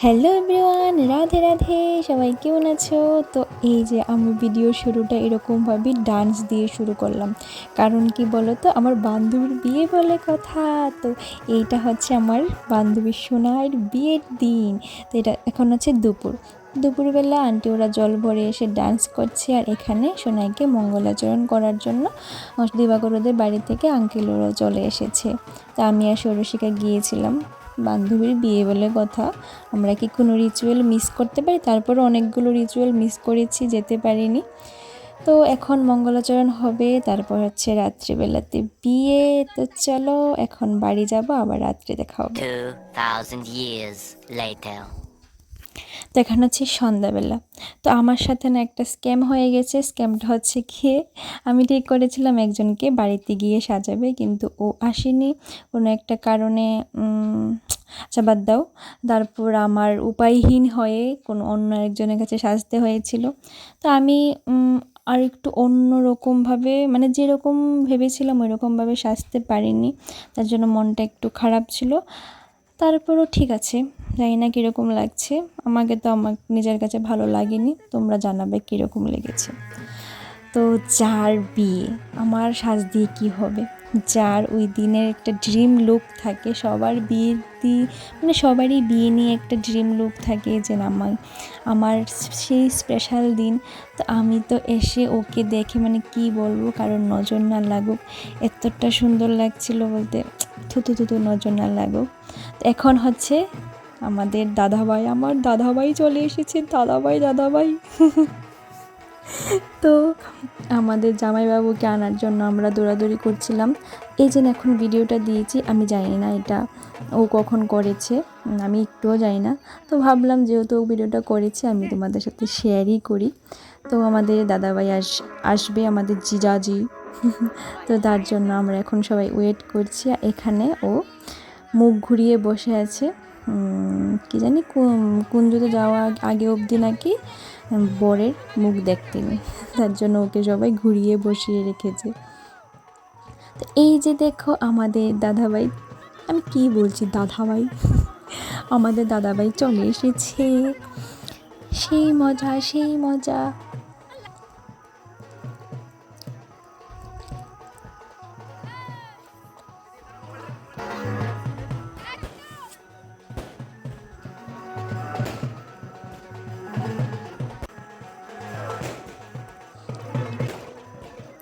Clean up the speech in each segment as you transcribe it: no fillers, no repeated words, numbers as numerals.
Hello everyone, Radhe Radhe. সবাই কেমন আছো? তো এই যে আমি ভিডিও শুরুটা এরকমভাবে ডান্স দিয়ে শুরু করলাম। কারণ কি বলো তো, আমার বান্ধবীর বিয়ে বলে কথা। তো এইটা হচ্ছে আমার বান্ধবীর সোনার বিয়ের দিন। তো এটা এখন হচ্ছে দুপুরবেলা আন্টি ওরা জল ভরে এসে ডান্স করছে, আর এখানে সোনাইকে মঙ্গলাচরণ করার জন্য দিবাকরদের বাড়ি থেকে আঙ্কেল ওরা চলে এসেছে। তা আমি আর ষোড়শিকা গিয়েছিলাম। বান্ধবীর বিয়ে বলে কথা, আমরা কি কোনো রিচুয়াল মিস করতে পারি? তারপরে অনেকগুলো রিচুয়াল মিস করেছি, যেতে পারিনি। তো এখন মঙ্গলাচরণ হবে, তারপর হচ্ছে রাত্রিবেলাতে বিয়ে। তো চলো এখন বাড়ি যাব, আবার রাত্রে দেখা হবে। 2000 years later. তো এখানে হচ্ছে সন্ধ্যাবেলা। তো আমার সাথে না একটা স্ক্যাম হয়ে গেছে। স্ক্যামটা হচ্ছে গিয়ে, আমি ঠিক করেছিলাম একজনকে বাড়িতে গিয়ে সাজাবে, কিন্তু ও আসেনি কোনো একটা কারণে। আচ্ছা বাদ দাও। তারপর আমার উপায়হীন হয়ে কোনো অন্য একজনের কাছে সাজতে হয়েছিল। তো আমি আর একটু অন্য রকমভাবে, মানে যেরকম ভেবেছিলাম ওই রকমভাবে সাজতে পারিনি। তার জন্য মনটা একটু খারাপ ছিল। তারপরও ঠিক আছে, জানি না কীরকম লাগছে। আমাকে তো আমার নিজের কাছে ভালো লাগেনি, তোমরা জানাবে কীরকম লেগেছে। তো যার বিয়ে, আমার সাজ দিয়ে কী হবে? যার ওই দিনের একটা ড্রিম লুক থাকে, সবার বিয়ের মানে সবারই বিয়ে নিয়ে একটা ড্রিম লুক থাকে যে না আমার সেই স্পেশাল দিন। তো আমি তো এসে ওকে দেখে মানে কি বলবো, কারণ নজর না লাগুক, এতটা সুন্দর লাগছিল বলতে, থুতু থুতু নজর না লাগুক। এখন হচ্ছে আমার দাদাভাই চলে এসেছে। দাদাভাই তো আমাদের জামাইবাবুকে আনার জন্য আমরা দৌড়াদৌড়ি করছিলাম। এই যে এখন ভিডিওটা দিয়েছি, আমি জানি না এটা ও কখন করেছে, আমি একটুও জানি না। তো ভাবলাম যেহেতু ও ভিডিওটা করেছে আমি তোমাদের সাথে শেয়ারই করি। তো আমাদের দাদাভাই আসবে, আমাদের জিজাজি। তো তার জন্য আমরা এখন সবাই ওয়েট করছি। এখানে ও মুখ ঘুরিয়ে বসে আছে। কি জানি কুঞ্জতে যাওয়া আগে অবধি নাকি বরের মুখ দেখতেনি, তার জন্য ওকে সবাই ঘুরিয়ে বসিয়ে রেখেছে। তো এই যে দেখো আমাদের দাদাভাই, আমি কি বলছি দাদাভাই, আমাদের দাদাভাই চলে এসেছে। সেই মজা সেই মজা।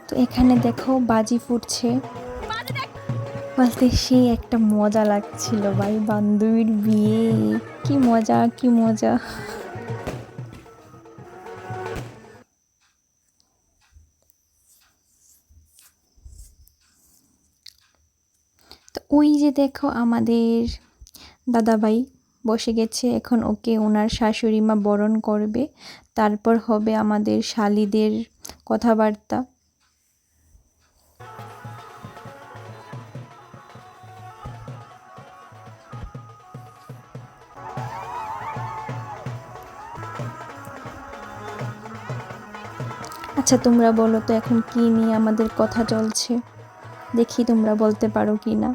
তো এখানে দেখো বাজি ফুটছে, বলতে সেই একটা মজা লাগছিল ভাই, বান্ধবীর বিয়ে, কি মজা কি মজা। তো ওই যে দেখো আমাদের দাদাভাই বসে গেছে, এখন ওকে ওনার শাশুড়ি মা বরণ করবে, তারপর হবে আমাদের শালিদের কথাবার্তা। আচ্ছা তোমরা বলো তো এখন কি নিয়ে আমাদের কথা চলছে, দেখি তোমরা বলতে পারো কি না।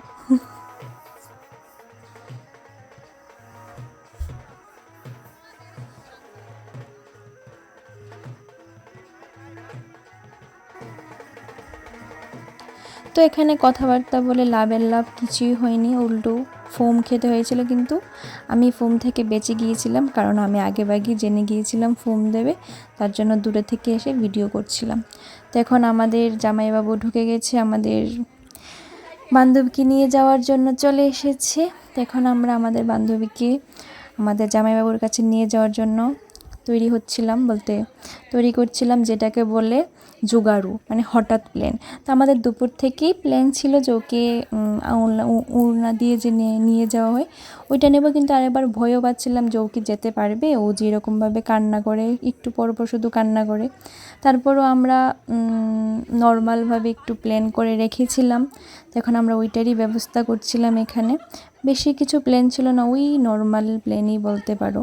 তো এখানে কথাবার্তা বলে লাভের লাভ কিছুই হয়নি, উল্টো ফোম খেতে হয়েছিল। কিন্তু আমি ফোম থেকে বেঁচে গিয়েছিলাম, কারণ আমি আগেভাগে জেনে গিয়েছিলাম ফোম দেবে, তার জন্য দূরে থেকে এসে ভিডিও করছিলাম। তো এখন আমাদের জামাইবাবু ঢুকে গেছে, আমাদের বান্ধবীকে নিয়ে যাওয়ার জন্য চলে এসেছে। তো এখন আমরা আমাদের বান্ধবীকে আমাদের জামাইবাবুর কাছে নিয়ে যাওয়ার জন্য তৈরি করছিলাম, যেটাকে বলে জোগাড়ু, মানে হঠাৎ প্ল্যান। তো আমাদের দুপুর থেকেই প্ল্যান ছিল যে ওকে উড়না দিয়ে যে নিয়ে যাওয়া হয় ওইটা নেব, কিন্তু আরেকবার ভয়ও পাচ্ছিলাম যে ও কি যেতে পারবে, ও যেরকমভাবে কান্না করে, একটু পর পর শুধু কান্না করে। তারপরও আমরা নর্মালভাবে একটু প্ল্যান করে রেখেছিলাম। তো এখন আমরা ওইটারই ব্যবস্থা করছিলাম। এখানে বেশি কিছু প্ল্যান ছিল না, ওই নর্মাল প্ল্যানই বলতে পারো।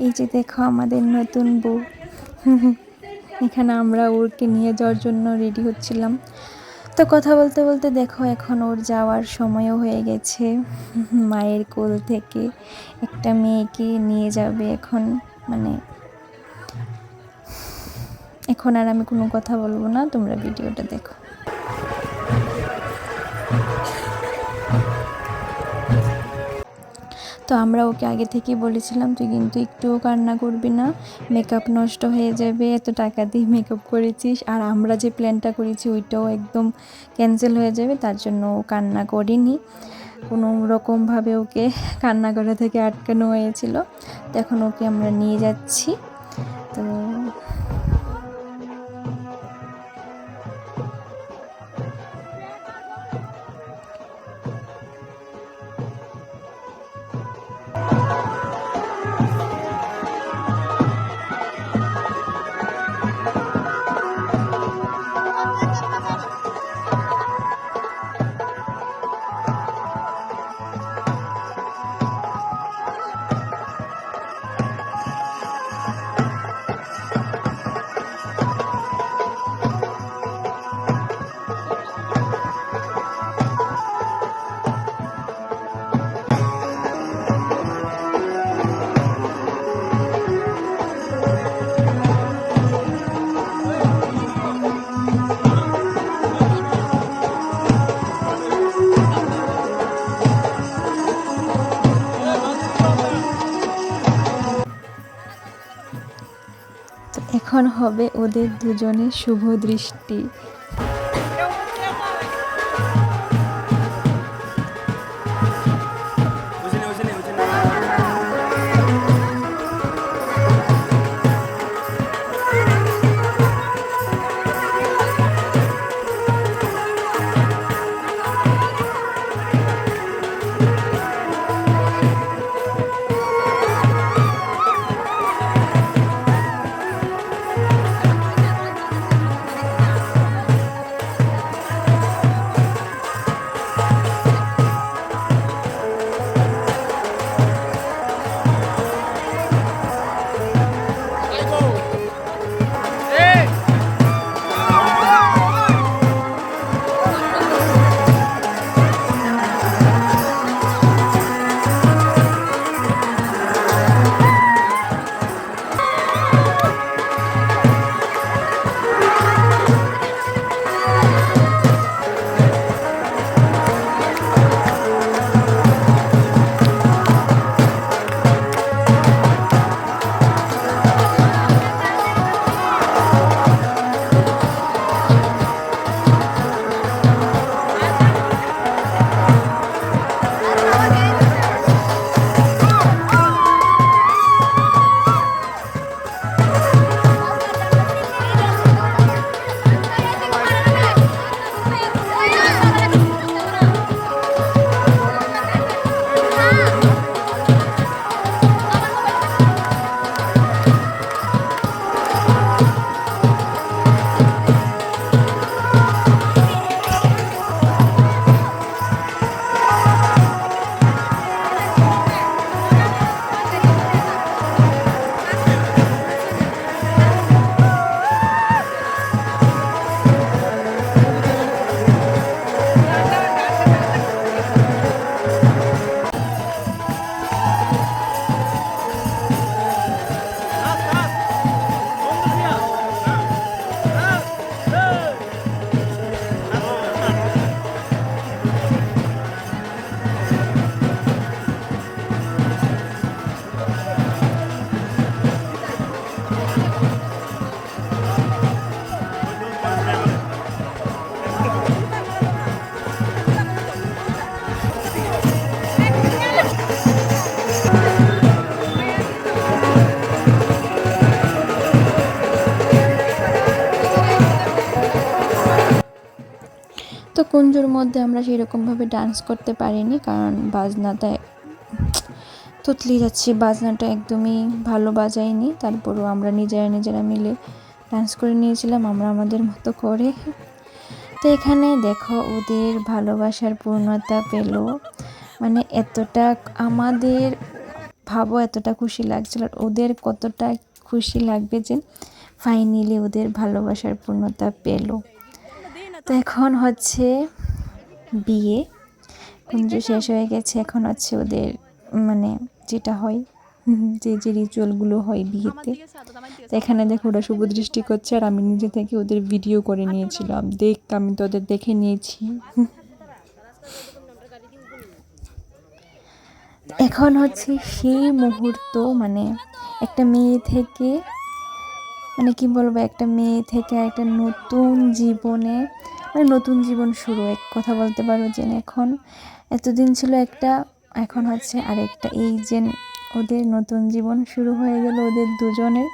এই যে দেখো আমাদের নতুন বউ। এখানে আমরা ওরকে নিয়ে যাওয়ার জন্য রেডি হচ্ছিলাম। তো কথা বলতে বলতে দেখো এখন ওর যাওয়ার সময়ও হয়ে গেছে। মায়ের কোল থেকে একটা মেয়েকে নিয়ে যাবে এখন, মানে এখন আর আমি কোনো কথা বলবো না, তোমরা ভিডিওটা দেখো। তো আমরা ওকে আগে থেকেই বলেছিলাম তুই কিন্তু একটুও কান্না করবি না, মেকআপ নষ্ট হয়ে যাবে, এত টাকা দিয়ে মেকআপ করেছিস, আর আমরা যে প্ল্যানটা করেছি ওইটাও একদম ক্যান্সেল হয়ে যাবে, তার জন্য ও কান্না করেনি। কোনো রকমভাবে ওকে কান্না করা থেকে আটকানো হয়েছিল। তো এখন ওকে আমরা নিয়ে যাচ্ছি। তো এখন হবে ওদের দুজনের শুভ দৃষ্টি। তো কুঞ্জুর মধ্যে আমরা সেরকমভাবে ডান্স করতে পারিনি, কারণ বাজনাটা তুতলি যাচ্ছে, বাজনাটা একদমই ভালো বাজাইনি। তারপরও আমরা নিজেরা মিলে ডান্স করে নিয়েছিলাম আমরা আমাদের মতো করে। তো এখানে দেখো ওদের ভালোবাসার পূর্ণতা পেল, মানে এতটা আমাদের ভাবো এতটা খুশি লাগছিল, আর ওদের কতটা খুশি লাগবে যে ফাইনালি ওদের ভালোবাসার পূর্ণতা পেল। তো এখন হচ্ছে বিয়ে কুঞ্জ শেষ হয়ে গেছে, এখন হচ্ছে ওদের মানে যেটা হয় যে রিচুয়ালগুলো হয় বিয়েতে। তো এখানে দেখো ওরা শুভ দৃষ্টি করছে, আর আমি নিজে থেকে ওদের ভিডিও করে নিয়েছিলাম, আমি তো ওদের দেখে নিয়েছি। এখন হচ্ছে সেই মুহূর্ত, মানে একটা মেয়ে থেকে, মানে কি বলবো, একটা মেয়ে থেকে একটা নতুন জীবনে, মানে নতুন জীবন শুরু এক কথা বলতে পারো। যে এখন এতদিন ছিল একটা, এখন হচ্ছে আরেকটা, এই যে ওদের নতুন জীবন শুরু হয়ে গেল ওদের দুজনের।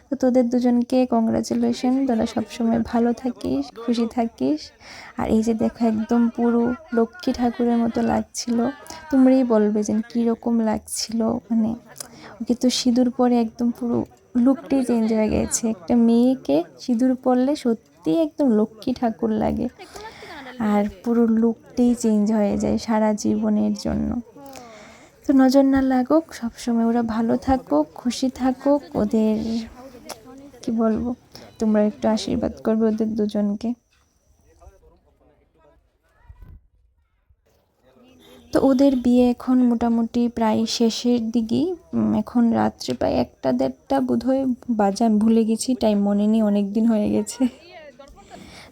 তো তোদের দুজনকে কংগ্রাচুলেশন, তোরা সবসময় ভালো থাকিস, খুশি থাকিস। আর এই যে দেখো একদম পুরো লক্ষ্মী ঠাকুরের মতো লাগছিল, তোমরাই বলবে যে কীরকম লাগছিল। মানে ওকে তো সিঁদুর পরে একদম পুরো লুকটাই চেঞ্জ হয়ে গেছে। একটা মেয়েকে সিঁদুর পরলে সত্যি একদম লক্ষ্মী ঠাকুর লাগে, আর পুরো লুকটাই চেঞ্জ হয়ে যায় সারা জীবনের জন্য। তো নজর না লাগুক, সবসময় ওরা ভালো থাকুক, খুশি থাকুক। ওদের কি বলবো, তোমরা একটু আশীর্বাদ করবে ওদের দুজনকে। তো ওদের বিয়ে এখন মোটামুটি প্রায় শেষের দিকেই, এখন রাত্রে প্রায় 1-1:30 বোধহয় বাজে, আমি ভুলে গেছি, টাইম মনে নেই, অনেক দিন হয়ে গেছে।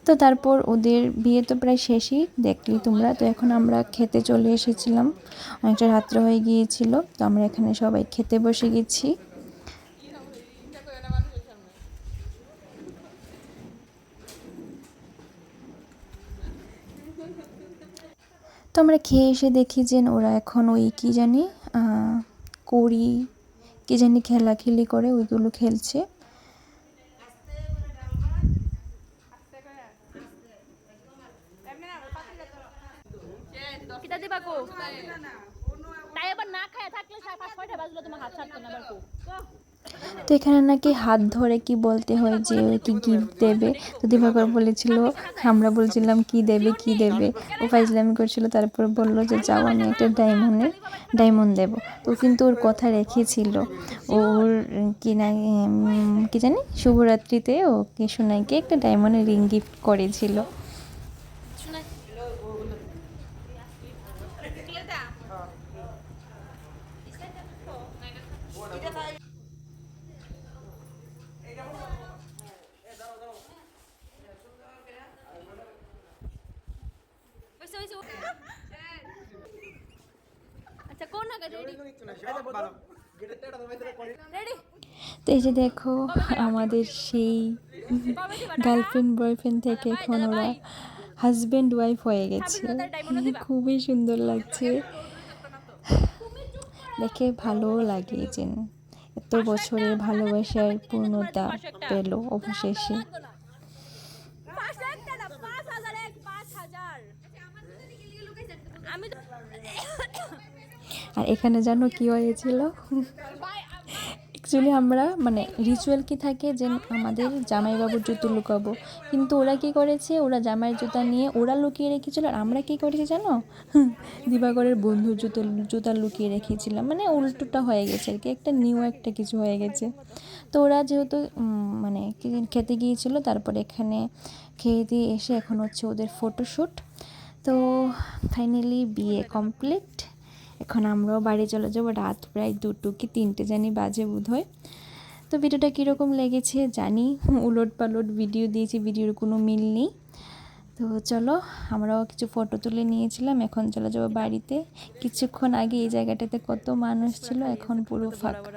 তো তারপর ওদের বিয়ে তো প্রায় শেষই, দেখলি তোমরা। তো এখন আমরা খেতে চলে এসেছিলাম, অনেকটা রাত্র হয়ে গিয়েছিল। তো আমরা এখানে সবাই খেতে বসে গেছি। তো আমরা খেয়ে এসে দেখি যে ওরা এখন ওই কী জানি কড়ি কী জানি খেলাখেলি করে, ওইগুলো খেলছে। তো এখানে নাকি হাত ধরে কি বলতে হয় যে কি গিফট দেবে। তো দিবাকর বলেছিল, আমরা বলছিলাম কি দেবে কি দেবে, ও ফাইজলামি করছিল। তারপর বললো যে যাও, আমি একটা ডায়মন্ড দেবো। তো কিন্তু ওর কথা রেখেছিল, ওর কি না কি জানি শুভরাত্রিতে ওকে সোনাইকে একটা ডায়মন্ডের রিং গিফট করেছিল। তো এই যে দেখো আমাদের সেই গার্লফ্রেন্ড বয়ফ্রেন্ড থেকে এখন ওরা হাজব্যান্ড ওয়াইফ হয়ে গেছে, খুবই সুন্দর লাগছে দেখে, ভালোও লাগে যে এত বছরের ভালোবাসার পূর্ণতা পেল অবশেষে। আর এখানে জানো কি হয়েছিল, অ্যাকচুয়ালি আমরা মানে রিচুয়াল কি থাকে যে আমাদের জামাইবাবুর জুতো লুকাবো, কিন্তু ওরা কি করেছে, ওরা জামাইয়ের জুতা নিয়ে ওরা লুকিয়ে রেখেছিল, আর আমরা কি করেছি জানো, দিবাকরের বন্ধুর জুতা লুকিয়ে রেখেছিলাম। মানে উল্টোটা হয়ে গেছে আর কি, একটা নিউ একটা কিছু হয়ে গেছে। তো ওরা যেহেতু মানে খেতে গিয়েছিল, তারপরে এখানে খেয়ে দিয়ে এসে এখন হচ্ছে ওদের ফটোশ্যুট। তো ফাইনালি বিয়ে কমপ্লিট, এখন আমরাও বাড়ি চলে যাবো। রাত প্রায় 2 কি 3টে জানি বাজে বোধহয়। তো ভিডিওটা কীরকম লেগেছে জানি, উলট পালট ভিডিও দিয়েছি, ভিডিওর কোনো মিল নেই। তো চলো, আমরাও কিছু ফটো তুলে নিয়েছিলাম, এখন চলে যাবো বাড়িতে। কিছুক্ষণ আগে এই জায়গাটাতে কত মানুষ ছিল, এখন পুরো ফাঁকা।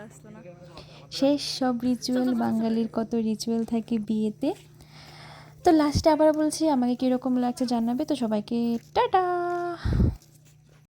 শেষ সব রিচুয়াল, বাঙালির কত রিচুয়াল থাকে বিয়েতে। তো লাস্টে আবার বলছি, আমাকে কীরকম লাগছে জানাবে। তো সবাইকে টাটা।